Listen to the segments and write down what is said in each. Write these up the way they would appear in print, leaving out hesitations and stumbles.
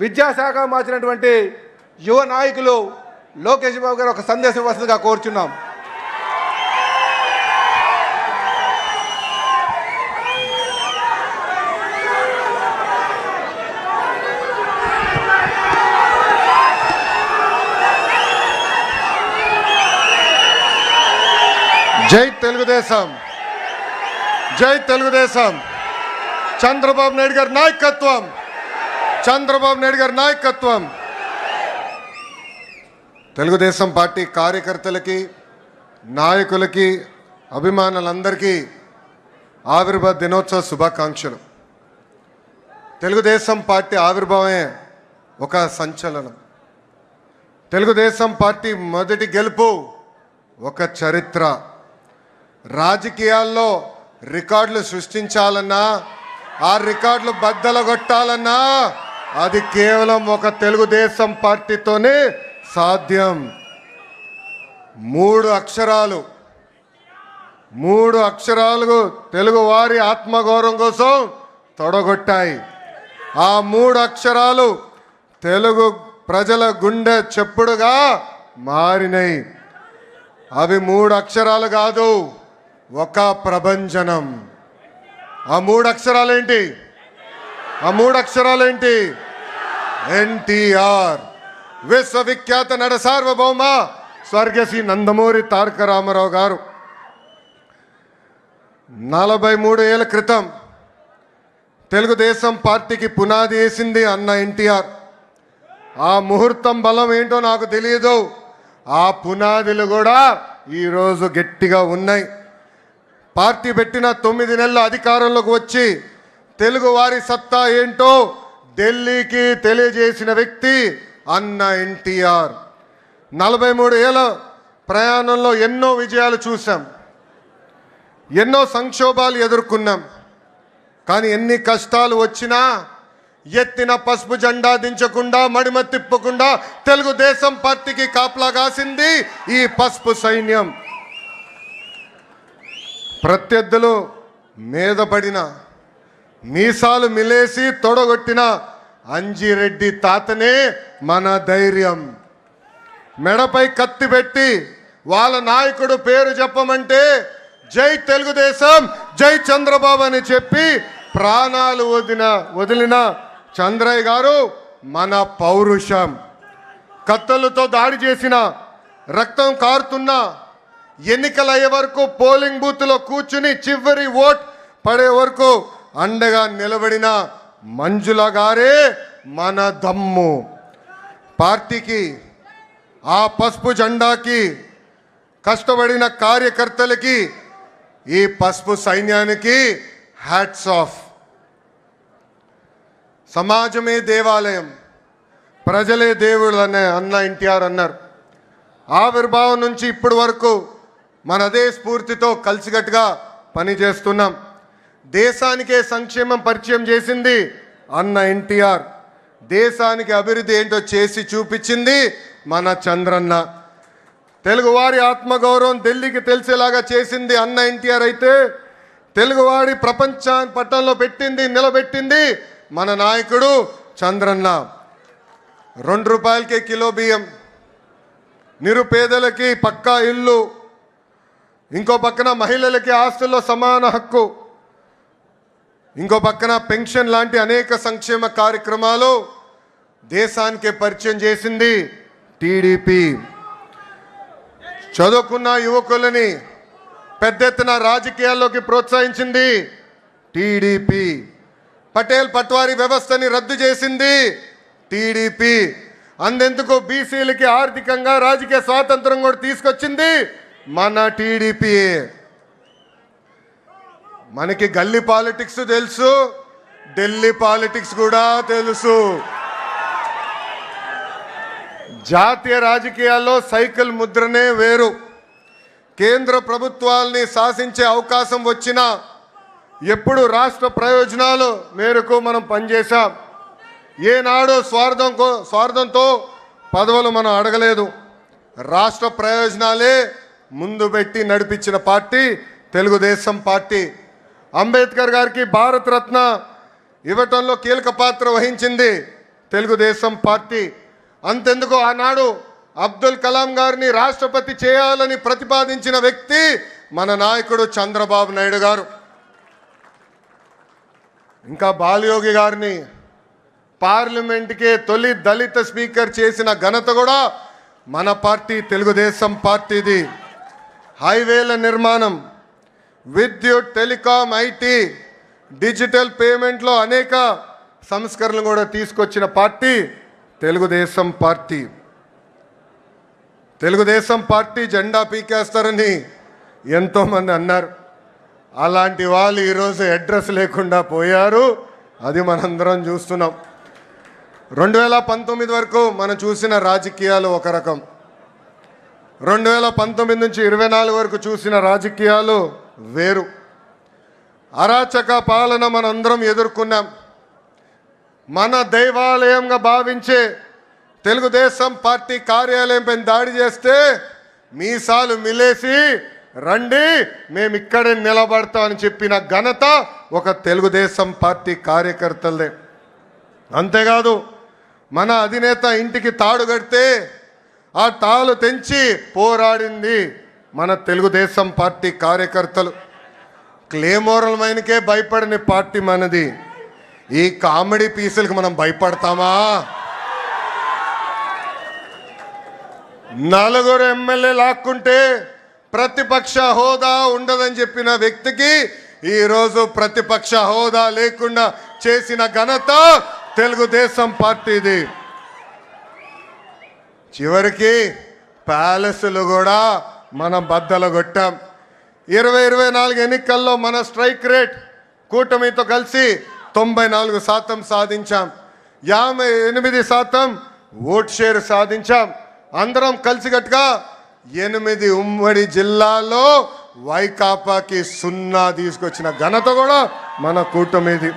విద్యాశాఖ మార్చినటువంటి యువ నాయకులు లోకేష్ బాబు గారు ఒక సందేశం ఇవ్వాల్సిందిగా కోరుచున్నాం. జై తెలుగుదేశం, జై తెలుగుదేశం. చంద్రబాబు నాయుడు గారి నాయకత్వం, చంద్రబాబు నాయుడు గారి నాయకత్వం. తెలుగుదేశం పార్టీ కార్యకర్తలకి, నాయకులకి, అభిమానులందరికీ ఆవిర్భావ దినోత్సవ శుభాకాంక్షలు. తెలుగుదేశం పార్టీ ఆవిర్భావమే ఒక సంచలనం. తెలుగుదేశం పార్టీ మొదటి గెలుపు ఒక చరిత్ర. రాజకీయాల్లో రికార్డులు సృష్టించాలన్నా, ఆ రికార్డులు బద్దలగొట్టాలన్నా అది కేవలం ఒక తెలుగుదేశం పార్టీతోనే సాధ్యం. మూడు అక్షరాలు తెలుగువారి ఆత్మగౌరవం కోసం తొడగొట్టాయి. ఆ మూడు అక్షరాలు తెలుగు ప్రజల గుండె చెప్పుడుగా మారినాయి. అవి మూడు అక్షరాలు కాదు, ఒక ప్రభంజనం. ఆ మూడు అక్షరాలేంటి? ఎన్టీఆర్, విశ్వవిఖ్యాత నట సార్వభౌమ స్వర్గశ్రీ నందమూరి తారక రామారావు గారు 43 ఏళ్ల క్రితం తెలుగుదేశం పార్టీకి పునాది వేసింది అన్న ఎన్టీఆర్. ఆ ముహూర్తం బలం ఏంటో నాకు తెలియదు. ఆ పునాదులు కూడా ఈరోజు గట్టిగా ఉన్నాయి. పార్టీ పెట్టిన 9 నెలల అధికారంలోకి వచ్చి తెలుగువారి సత్తా ఏంటో ఢిల్లీకి తెలియజేసిన వ్యక్తి అన్న ఎన్టీఆర్. 43 ఏళ్ళ ప్రయాణంలో ఎన్నో విజయాలు చూసాం, ఎన్నో సంక్షోభాలు ఎదుర్కొన్నాం. కానీ ఎన్ని కష్టాలు వచ్చినా ఎత్తిన పసుపు జెండా దించకుండా, మడిమ తిప్పకుండా తెలుగుదేశం పార్టీకి కాపలా కాసింది ఈ పసుపు సైన్యం. ప్రత్యర్థులు మీద పడిన, మీసాలు మిలేసి తొడగొట్టిన అంజిరెడ్డి తాతనే మన ధైర్యం. మెడపై కత్తి పెట్టి వాళ్ళ నాయకుడు పేరు చెప్పమంటే జై తెలుగుదేశం, జై చంద్రబాబు అని చెప్పి ప్రాణాలు వదిలిన చంద్రయ్య గారు మన పౌరుషం. కత్తులతో దాడి చేసిన, రక్తం కారుతున్న, ఎన్నికలు అయ్యే వరకు పోలింగ్ బూత్లో కూర్చుని చివరి ఓట్ పడే వరకు అండగా నిలబడిన మంజుల గారే మన దమ్ము. పార్టీకి, ఆ పసుపు జెండాకి కష్టపడిన కార్యకర్తలకి, ఈ పసుపు సైన్యానికి హ్యాట్స్ ఆఫ్. సమాజమే దేవాలయం, ప్రజలే దేవుళ్ళు అనే అన్న ఎన్టీఆర్ అన్నారు. ఆవిర్భావం నుంచి ఇప్పటి వరకు మన అదే స్ఫూర్తితో కలిసికట్టుగా పనిచేస్తున్నాం. దేశానికే సంక్షేమం పరిచయం చేసింది అన్న ఎన్టీఆర్. దేశానికి అభివృద్ధి ఏంటో చేసి చూపించింది మన చంద్రన్న. తెలుగువారి ఆత్మగౌరవం ఢిల్లీకి తెలిసేలాగా చేసింది అన్న ఎన్టీఆర్ అయితే, తెలుగువాడి ప్రపంచాన్ని పట్టణంలో నిలబెట్టింది మన నాయకుడు చంద్రన్న. 2 రూపాయలకే కిలో బియ్యం, నిరుపేదలకి పక్కా ఇల్లు, ఇంకో పక్కన మహిళలకి ఆస్తుల్లో సమాన హక్కు, ఇంకో పక్కన పెన్షన్ లాంటి అనేక సంక్షేమ కార్యక్రమాలు దేశానికే పరిచయం చేసింది టీడీపీ. చదువుకున్న యువకులని పెద్ద ఎత్తున రాజకీయాల్లోకి ప్రోత్సహించింది టీడీపీ. పటేల్ పట్వారీ వ్యవస్థని రద్దు చేసింది టీడీపీ. అందెందుకు బీసీలకి ఆర్థికంగా రాజకీయ స్వాతంత్రం కూడా తీసుకొచ్చింది మన టీడీపీ. మనకి గల్లీ పాలిటిక్స్ తెలుసు, ఢిల్లీ పాలిటిక్స్ కూడా తెలుసు. జాతీయ రాజకీయాల్లో సైకిల్ ముద్రనే వేరు. కేంద్ర ప్రభుత్వాల్ని శాసించే అవకాశం వచ్చినా ఎప్పుడు రాష్ట్ర ప్రయోజనాలు మేరకు మనం పనిచేశాం. ఏనాడు స్వార్థంతో పదవులు మనం అడగలేదు. రాష్ట్ర ప్రయోజనాలే ముందు పెట్టి నడిపించిన పార్టీ తెలుగుదేశం పార్టీ. అంబేద్కర్ గారికి భారతరత్న ఇవ్వటంలో కీలక పాత్ర వహించింది తెలుగుదేశం పార్టీ. అంతెందుకు ఆనాడు అబ్దుల్ కలాం గారిని రాష్ట్రపతి చేయాలని ప్రతిపాదించిన వ్యక్తి మన నాయకుడు చంద్రబాబు నాయుడు గారు. ఇంకా బాలయోగి గారిని పార్లమెంట్కే తొలి దళిత స్పీకర్ చేసిన ఘనత కూడా మన పార్టీ తెలుగుదేశం పార్టీది. హైవేల నిర్మాణం, విద్యుత్, టెలికాం, ఐటీ, డిజిటల్ పేమెంట్లో అనేక సంస్కరణలు కూడా తీసుకొచ్చిన party Telugu Desam party. Telugu Desam party జెండా పీకేస్తారని ఎంతోమంది అన్నారు. అలాంటి వాళ్ళు ఈరోజు అడ్రస్ లేకుండా పోయారు. అది మనందరం చూస్తున్నాం. 2019 వరకు మనం చూసిన రాజకీయాలు ఒక రకం, 2019 నుంచి 24 వరకు చూసిన రాజకీయాలు వేరు. అరాచక పాలన మనందరం ఎదుర్కొన్నాం. మన దైవాలయంగా భావించే తెలుగుదేశం పార్టీ కార్యాలయం పైన దాడి చేస్తే మీసాలు మిలేసి రండి మేము ఇక్కడే నిలబడతామని చెప్పిన ఘనత ఒక తెలుగుదేశం పార్టీ కార్యకర్తలదే. అంతేకాదు మన అధినేత ఇంటికి తాడు కడితే ఆ తాళ్ళు తెంచి పోరాడింది మన తెలుగుదేశం పార్టీ కార్యకర్తలు. క్లేమోరల్ మైన్కే భయపడని పార్టీ మనది. ఈ కామెడీ పీసులకు మనం భయపడతామా? 4 ఎమ్మెల్యే లాక్కుంటే ప్రతిపక్ష హోదా ఉండదని చెప్పిన వ్యక్తికి ఈరోజు ప్రతిపక్ష హోదా లేకుండా చేసిన ఘనత తెలుగుదేశం పార్టీది. చివరికి ప్యాలెస్లు కూడా మనం బద్దలు కొట్టాం. 2024 ఎన్నికల్లో మన స్ట్రైక్ రేట్ కూటమితో కలిసి 94% సాధించాం. 58% ఓట్ షేర్ సాధించాం. అందరం కలిసికట్టుగా 8 ఉమ్మడి జిల్లాల్లో వైకాపాకి 0 తీసుకొచ్చిన ఘనత కూడా మన కూటమిది.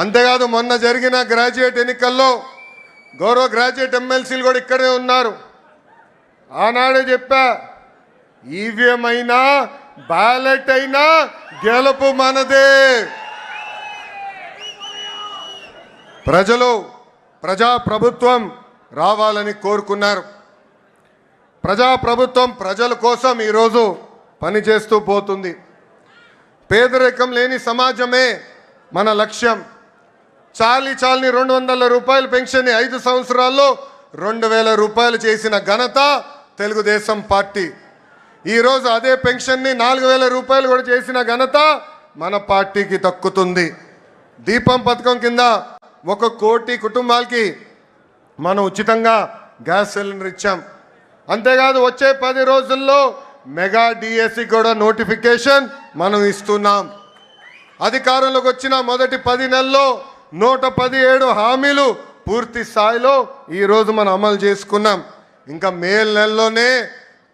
అంతేకాదు మొన్న జరిగిన గ్రాడ్యుయేట్ ఎన్నికల్లో గౌరవ గ్రాడ్యుయేట్ ఎమ్మెల్సీలు కూడా ఇక్కడే ఉన్నారు. ఆనాడే చెప్పా, ఈవీఎం అయినా బ్యాలెట్ అయినా గెలుపు మనదే. ప్రజలు ప్రజాప్రభుత్వం రావాలని కోరుకున్నారు. ప్రజాప్రభుత్వం ప్రజల కోసం ఈరోజు పనిచేస్తూ పోతుంది. పేదరికం లేని సమాజమే మన లక్ష్యం. చాలని 200 రూపాయల పెన్షన్ని 5 సంవత్సరాల్లో 2000 రూపాయలు చేసిన ఘనత తెలుగుదేశం పార్టీ. ఈరోజు అదే పెన్షన్ని 4000 రూపాయలు కూడా చేసిన ఘనత మన పార్టీకి దక్కుతుంది. దీపం పథకం కింద 1 కోటి కుటుంబాలకి మనం ఉచితంగా గ్యాస్ సిలిండర్ ఇచ్చాం. అంతేకాదు వచ్చే 10 రోజుల్లో మెగా డిఎస్సి కూడా నోటిఫికేషన్ మనం ఇస్తున్నాం. అధికారంలోకి వచ్చిన మొదటి 10 నెలల్లో 117 హామీలు పూర్తి స్థాయిలో ఈరోజు మనం అమలు చేసుకున్నాం. ఇంకా మే నెలలోనే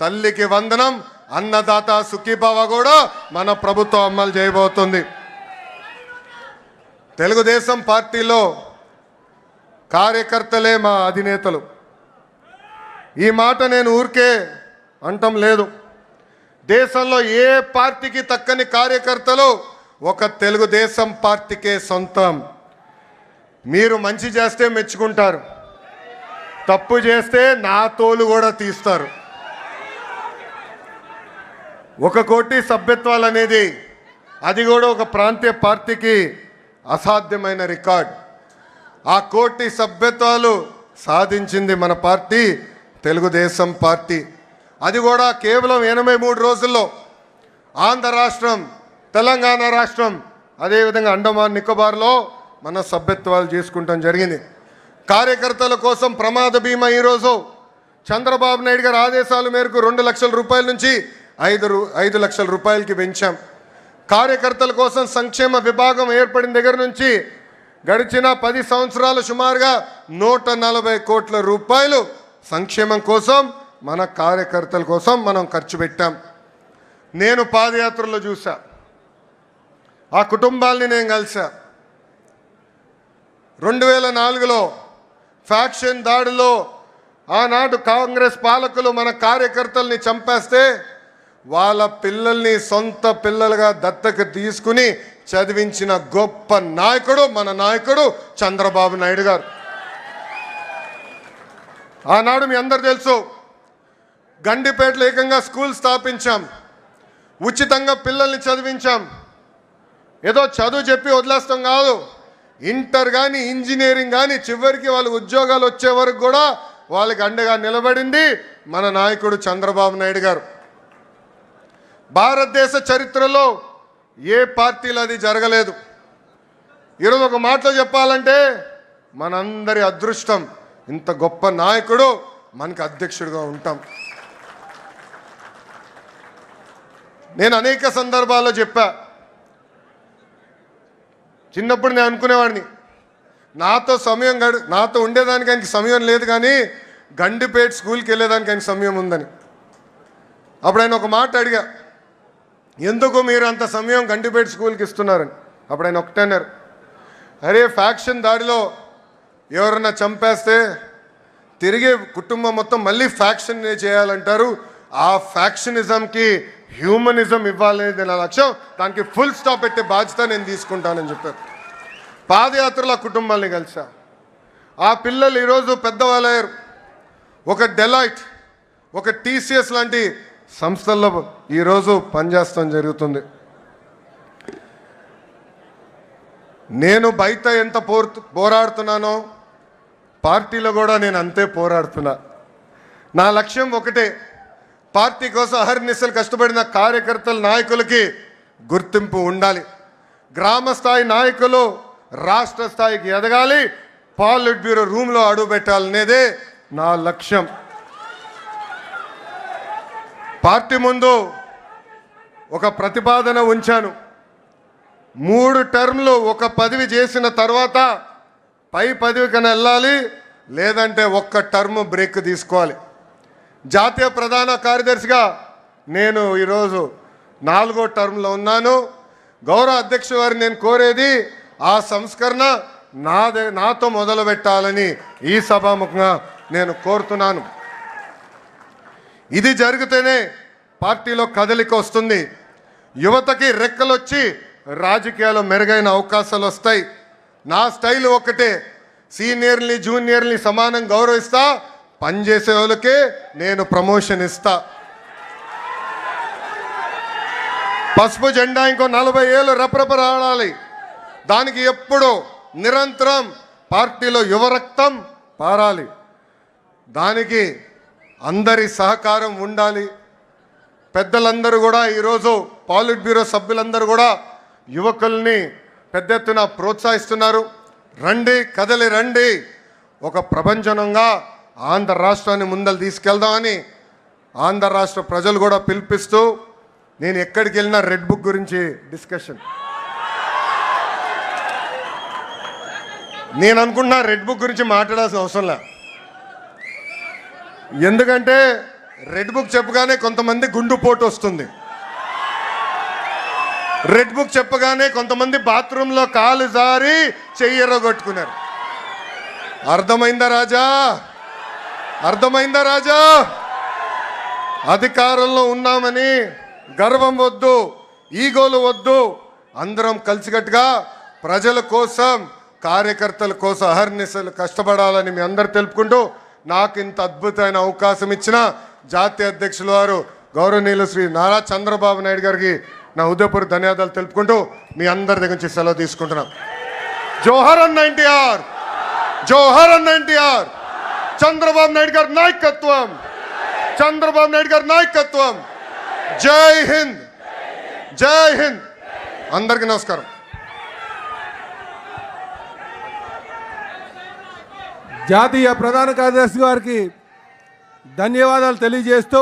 తల్లికి వందనం, అన్నదాత సుఖీభావ కూడా మన ప్రభుత్వం అమలు చేయబోతుంది. తెలుగుదేశం పార్టీలో కార్యకర్తలే మా అధినేతలు. ఈ మాట నేను ఊరికే అంటం లేదు. దేశంలో ఏ పార్టీకి తక్కని కార్యకర్తలు ఒక తెలుగుదేశం పార్టీకే సొంతం. మీరు మంచి చేస్తే మెచ్చుకుంటారు, తప్పు చేస్తే నా తోలు కూడా తీస్తారు. 1 కోటి సభ్యత్వాలు అనేది అది కూడా ఒక ప్రాంతీయ పార్టీకి అసాధ్యమైన రికార్డ్. ఆ 1 కోటి సభ్యత్వాలు సాధించింది మన పార్టీ తెలుగుదేశం పార్టీ. అది కూడా కేవలం 83 రోజుల్లో. ఆంధ్ర రాష్ట్రం, తెలంగాణ రాష్ట్రం, అదేవిధంగా అండమాన్ నికోబార్లో మన సభ్యత్వాలు చేసుకుంటాం జరిగింది. కార్యకర్తల కోసం ప్రమాద బీమా ఈరోజు చంద్రబాబు నాయుడు గారి ఆదేశాల మేరకు 2 లక్షల రూపాయల నుంచి 5 లక్షల రూపాయలకి పెంచాం. కార్యకర్తల కోసం సంక్షేమ విభాగం ఏర్పడిన దగ్గర నుంచి గడిచిన 10 సంవత్సరాలు సుమారుగా 140 కోట్ల రూపాయలు సంక్షేమం కోసం మన కార్యకర్తల కోసం మనం ఖర్చు పెట్టాం. నేను పాదయాత్రలో చూసా, ఆ కుటుంబాల్ని నేను కలిసా. 2004లో ఫ్యాక్షన్ దాడిలో ఆనాడు కాంగ్రెస్ పాలకులు మన కార్యకర్తల్ని చంపేస్తే వాళ్ళ పిల్లల్ని సొంత పిల్లలుగా దత్తకు తీసుకుని చదివించిన గొప్ప నాయకుడు మన నాయకుడు చంద్రబాబు నాయుడు గారు. ఆనాడు మీ అందరు తెలుసు, గండిపేటలో ఏకంగా స్కూల్ స్థాపించాం, ఉచితంగా పిల్లల్ని చదివించాం. ఏదో చదువు చెప్పి వదిలేస్తాం కాదు, ఇంటర్ కానీ ఇంజనీరింగ్ కానీ చివరికి వాళ్ళ ఉద్యోగాలు వచ్చే వరకు కూడా వాళ్ళకి అండగా నిలబడింది మన నాయకుడు చంద్రబాబు నాయుడు గారు. భారతదేశ చరిత్రలో ఏ పార్టీలో అది జరగలేదు. ఈరోజు ఒక మాటలో చెప్పాలంటే మనందరి అదృష్టం, ఇంత గొప్ప నాయకుడు మనకు అధ్యక్షుడిగా ఉంటాం. నేను అనేక సందర్భాల్లో చెప్పా, చిన్నప్పుడు నేను అనుకునేవాడిని నాతో ఉండేదానికి ఆయనకి సమయం లేదు, కానీ గండిపేట స్కూల్కి వెళ్ళేదానికి ఆయనకి సమయం ఉందని. అప్పుడు ఆయన ఒక మాట అడిగా, ఎందుకు మీరు అంత సమయం గండిపేట స్కూల్కి ఇస్తున్నారని. అప్పుడు ఆయన ఒకటే అన్నారు, అరే ఫ్యాక్షన్ దాడిలో ఎవరన్నా చంపేస్తే తిరిగి కుటుంబం మొత్తం మళ్ళీ ఫ్యాక్షన్ చేయాలంటారు, ఆ ఫ్యాక్షనిజంకి హ్యూమనిజం ఇవ్వాలనేది నా లక్ష్యం, దానికి ఫుల్ స్టాప్ పెట్టే బాధ్యత నేను తీసుకుంటానని చెప్పారు. పాదయాత్రలో కుటుంబాన్ని కలిసా, ఆ పిల్లలు ఈరోజు పెద్దవాళ్ళయ్యారు. ఒక డెలాయిట్, ఒక టీసీఎస్ లాంటి సంస్థల్లో ఈరోజు పనిచేస్తాం జరుగుతుంది. నేను బయట ఎంత పోరాడుతున్నానో పార్టీలో కూడా నేను అంతే పోరాడుతున్నా. నా లక్ష్యం ఒకటే, పార్టీ కోసం అహర్నిశలు కష్టపడిన కార్యకర్తల నాయకులకి గుర్తింపు ఉండాలి. గ్రామ స్థాయి నాయకులు రాష్ట్ర స్థాయికి ఎదగాలి, పాలిట్ బ్యూరో రూమ్లో అడుగు పెట్టాలనేదే నా లక్ష్యం. పార్టీ ముందు ఒక ప్రతిపాదన ఉంచాను, 3 టర్మ్లు ఒక పదవి చేసిన తర్వాత పై పదవి కన్నా వెళ్ళాలి, లేదంటే ఒక్క టర్మ్ బ్రేక్ తీసుకోవాలి. జాతీయ ప్రధాన కార్యదర్శిగా నేను ఈరోజు 4వ టర్మ్లో ఉన్నాను. గౌరవ అధ్యక్షుడు వారిని నేను కోరేది, ఆ సంస్కరణ నాతో మొదలు పెట్టాలని ఈ సభాముఖంగా నేను కోరుతున్నాను. ఇది జరిగితేనే పార్టీలో కదలిక వస్తుంది, యువతకి రెక్కలు వచ్చి రాజకీయాల్లో మెరుగైన అవకాశాలు వస్తాయి. నా స్టైల్ ఒకటే, సీనియర్ని జూనియర్ని సమానం గౌరవిస్తా, పనిచేసే వాళ్ళకే నేను ప్రమోషన్ ఇస్తా. పసుపు జెండా ఇంకో 40 ఏళ్ళు రెపరెపలాడాలి, దానికి ఎప్పుడు నిరంతరం పార్టీలో యువరక్తం పారాలి, దానికి అందరి సహకారం ఉండాలి. పెద్దలందరూ కూడా ఈరోజు పాలిట్ బ్యూరో సభ్యులందరూ కూడా యువకుల్ని పెద్ద ఎత్తున ప్రోత్సహిస్తున్నారు. రండి, కదలి రండి, ఒక ప్రపంచంగా ఆంధ్ర రాష్ట్రాన్ని ముందలు తీసుకెళ్దామని ఆంధ్ర రాష్ట్ర ప్రజలు కూడా పిలిపిస్తూ, నేను ఎక్కడికి వెళ్ళినా రెడ్ బుక్ గురించి డిస్కషన్. నేను అనుకున్నా రెడ్ బుక్ గురించి మాట్లాడాల్సిన అవసరం లే, ఎందుకంటే రెడ్ బుక్ చెప్పగానే కొంతమంది గుండుపోటు వస్తుంది, రెడ్ బుక్ చెప్పగానే కొంతమంది బాత్రూంలో కాలు జారి చెయ్యరగొట్టుకున్నారు. అర్థమైందా రాజా? అర్థమైందా రాజా? అధికారంలో ఉన్నామని గర్వం వద్దు, ఈగోలు వద్దు, అందరం కలిసికట్టుగా ప్రజల కోసం కార్యకర్తల కోసం అహర్నిశలు కష్టపడాలని మీ అందరు తెలుపుకుంటూ, నాకు ఇంత అద్భుతమైన అవకాశం ఇచ్చిన జాతీయ అధ్యక్షుల వారు గౌరవనీయులు శ్రీ నారా చంద్రబాబు నాయుడు గారికి నా హృదయపూర్వక ధన్యవాదాలు తెలుపుకుంటూ మీ అందరి దగ్గర నుంచి సెలవు తీసుకుంటున్నాం. జోహర్ అన్న ఎన్టీఆర్, జోహర్ అన్న ఎన్టీఆర్, చంద్రబాబు నాయుడు గారి నాయకత్వం, చంద్రబాబు నాయుడు గారి నాయకత్వం. జై హింద్, జై హింద్. అందరికీ నమస్కారం. జాతీయ ప్రధాన కార్యదర్శి గారికి ధన్యవాదాలు తెలియజేస్తూ